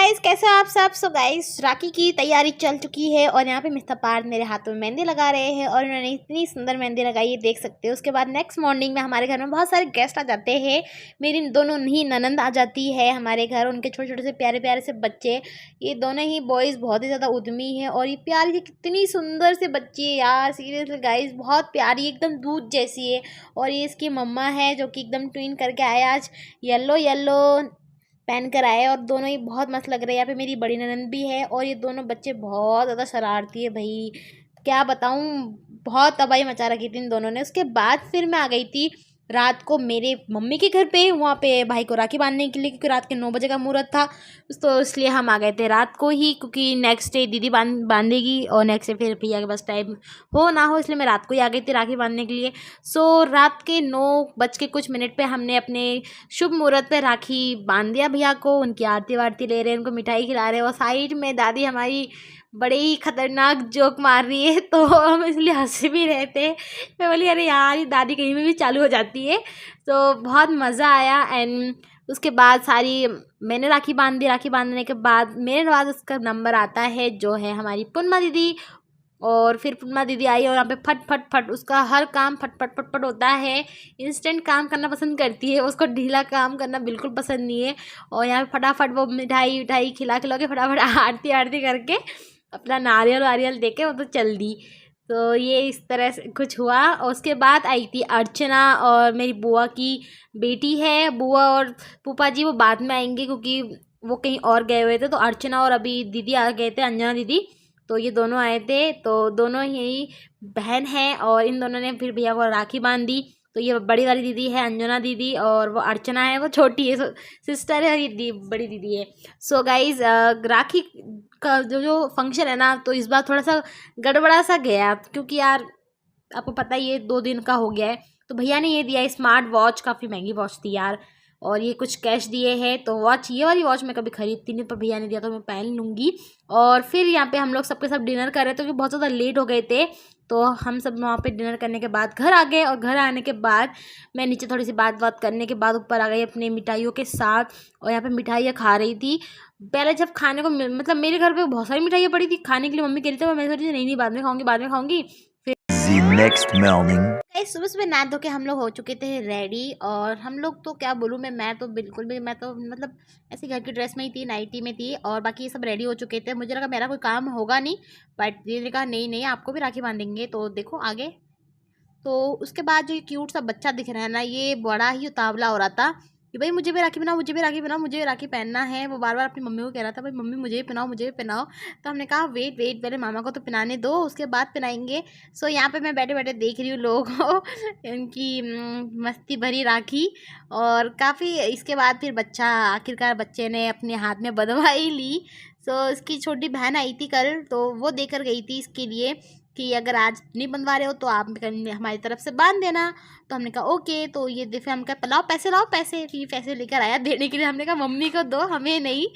Guys, कैसे हो आप सब। सो गाइस, राखी की तैयारी चल चुकी है और यहाँ पे मिस्टर पार्थ मेरे हाथों में मेहंदी लगा रहे हैं और उन्होंने इतनी सुंदर मेहंदी लगाई है, देख सकते हो। उसके बाद नेक्स्ट मॉर्निंग में हमारे घर में बहुत सारे गेस्ट आ जाते हैं। मेरी दोनों ही ननंद आ जाती है हमारे घर, उनके छोटे छोटे से प्यारे प्यारे से बच्चे। ये दोनों ही बॉयज़ बहुत ही ज़्यादा उद्यमी है और ये प्यारी सी कितनी सुंदर से बच्ची है यार, सीरियसली गाइस बहुत प्यारी, एकदम दूध जैसी है। और ये इसकी मम्मा है जो कि एकदम ट्विन करके आया आज, येलो येलो पहन कर आए और दोनों ही बहुत मस्त लग रहे हैं। यहाँ पे मेरी बड़ी ननंद भी है और ये दोनों बच्चे बहुत ज़्यादा शरारती है भाई, क्या बताऊँ, बहुत तबाही मचा रखी थी इन दोनों ने। उसके बाद फिर मैं आ गई थी रात को मेरे मम्मी के घर पे, वहाँ पे भाई को राखी बांधने के लिए, क्योंकि रात के 9 बजे का मुहूर्त था। तो इसलिए हम आ गए थे रात को ही, क्योंकि नेक्स्ट डे दीदी बांधेगी और नेक्स्ट डे फिर भैया के पास टाइम हो ना हो, इसलिए मैं रात को ही आ गई थी राखी बांधने के लिए। सो रात के 9 बज के कुछ मिनट पे हमने अपने शुभ मुहूर्त पे राखी बांध दिया भैया को। उनकी आरती वारती ले रहे हैं, उनको मिठाई खिला रहे हैं और साइड में दादी हमारी बड़े ही खतरनाक जोक मार रही है, तो हम इसलिए हंस भी रहे थे। मैं बोली अरे यार, ये दादी कहीं में भी चालू हो जाती है। तो बहुत मज़ा आया। एंड उसके बाद मैंने राखी बांध दी। राखी बांधने के बाद मेरे बाद उसका नंबर आता है जो है हमारी पूर्णिमा दीदी। और फिर पूर्णिमा दीदी आई और यहाँ पे फट फट फट उसका हर काम फट फट फट फट होता है। इंस्टेंट काम करना पसंद करती है, उसको ढीला काम करना बिल्कुल पसंद नहीं है। और यहाँ पे फटाफट वो मिठाई विठाई खिला के फटाफट आरती आरती करके अपना नारियल वारियल दे के वो तो चल दी। तो ये इस तरह से कुछ हुआ। और उसके बाद आई थी अर्चना और मेरी बुआ की बेटी है। बुआ और फूफा जी वो बाद में आएंगे क्योंकि वो कहीं और गए हुए थे। तो अर्चना और अभी दीदी आ गए थे, अंजना दीदी, तो ये दोनों आए थे। तो दोनों ही बहन हैं और इन दोनों ने फिर भैया को राखी बांध दी। तो ये बड़ी वाली दीदी है अंजना दीदी और वो अर्चना है, वो छोटी है, सिस्टर है, और ये बड़ी दीदी है। सो गाइज, राखी का जो फंक्शन है ना, तो इस बार थोड़ा सा गड़बड़ा सा गया, क्योंकि यार आपको पता ही है 2 दिन का हो गया है। तो भैया ने ये दिया है स्मार्ट वॉच, काफ़ी महंगी वॉच थी यार, और ये कुछ कैश दिए हैं। तो वॉच, ये वाली वॉच मैं कभी खरीदती नहीं, पर भैया ने दिया तो मैं पहन लूँगी। और फिर यहाँ पे हम लोग सबके सब डिनर कर रहे थे, क्योंकि बहुत ज़्यादा लेट हो गए थे। तो हम सब वहाँ पे डिनर करने के बाद घर आ गए और घर आने के बाद मैं नीचे थोड़ी सी बात करने के बाद ऊपर आ गई अपने मिठाइयों के साथ। और यहाँ पे मिठाइयाँ खा रही थी। पहले जब खाने को मतलब मेरे घर पे बहुत सारी मिठाइयाँ पड़ी थी खाने के लिए, मम्मी कह रही थी, मैं सोची नहीं बाद में खाऊंगी बाद में खाऊंगी। नेक्स्ट मॉर्निंग सुबह सुबह नहा धो के हम लोग हो चुके थे रेडी। और हम लोग तो क्या बोलूँ मैं तो बिल्कुल भी, मैं तो मतलब ऐसी घर की ड्रेस में ही थी, नाइटी में थी, और बाकी सब रेडी हो चुके थे। मुझे लगा मेरा कोई काम होगा नहीं, बट दीदी ने कहा नहीं नहीं आपको भी राखी बांधेंगे, तो देखो आगे। तो उसके बाद जो ये क्यूट सा बच्चा दिख रहा है ना, ये बड़ा ही उतावला हो रहा था कि भाई मुझे भी राखी बनाओ, मुझे भी राखी बनाओ, मुझे भी राखी पहनना है। वो बार बार अपनी मम्मी को कह रहा था भाई मम्मी मुझे भी पहनाओ, मुझे भी पहनाओ। तो हमने कहा वेट वेट, पहले मामा को तो पहनाने दो, उसके बाद पहनाएंगे। सो यहाँ पे मैं बैठे बैठे देख रही हूँ लोगों को इनकी मस्ती भरी राखी। और काफ़ी इसके बाद फिर बच्चा, आखिरकार बच्चे ने अपने हाथ में बंधवाई ली। सो इसकी छोटी बहन आई थी कल, तो वो देकर गई थी इसके लिए कि अगर आज नहीं बंधवा रहे हो तो आप हमारी तरफ से बांध देना। तो हमने कहा ओके। तो ये फिर हम कहा लाओ पैसे, लाओ पैसे। फिर पैसे लेकर आया देने के लिए। हमने कहा मम्मी को दो, हमें नहीं।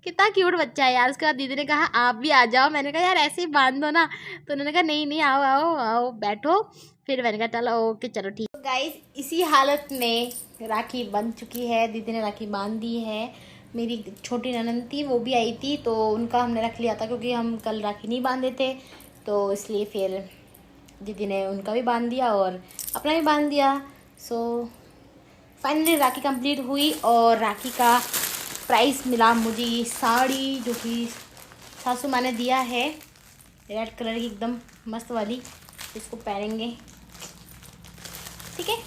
कितना क्यूट बच्चा है यार। उसके बाद दीदी ने कहा आप भी आ जाओ। मैंने कहा यार ऐसे ही बांध दो ना। तो उन्होंने कहा नहीं नहीं, आओ आओ आओ बैठो। फिर मैंने कहा चलो ओके चलो ठीक। तो गाइस, इसी हालत में राखी बन चुकी है, दीदी ने राखी बांध दी है। मेरी छोटी ननद थी, वो भी आई थी, तो उनका हमने रख लिया था क्योंकि हम कल राखी नहीं बांधे थे, तो इसलिए फिर दीदी ने उनका भी बांध दिया और अपना भी बांध दिया। सो फाइनली राखी कंप्लीट हुई और राखी का प्राइस मिला मुझे ये साड़ी, जो कि सासू माँ ने दिया है, रेड कलर की एकदम मस्त वाली। इसको पहनेंगे, ठीक है।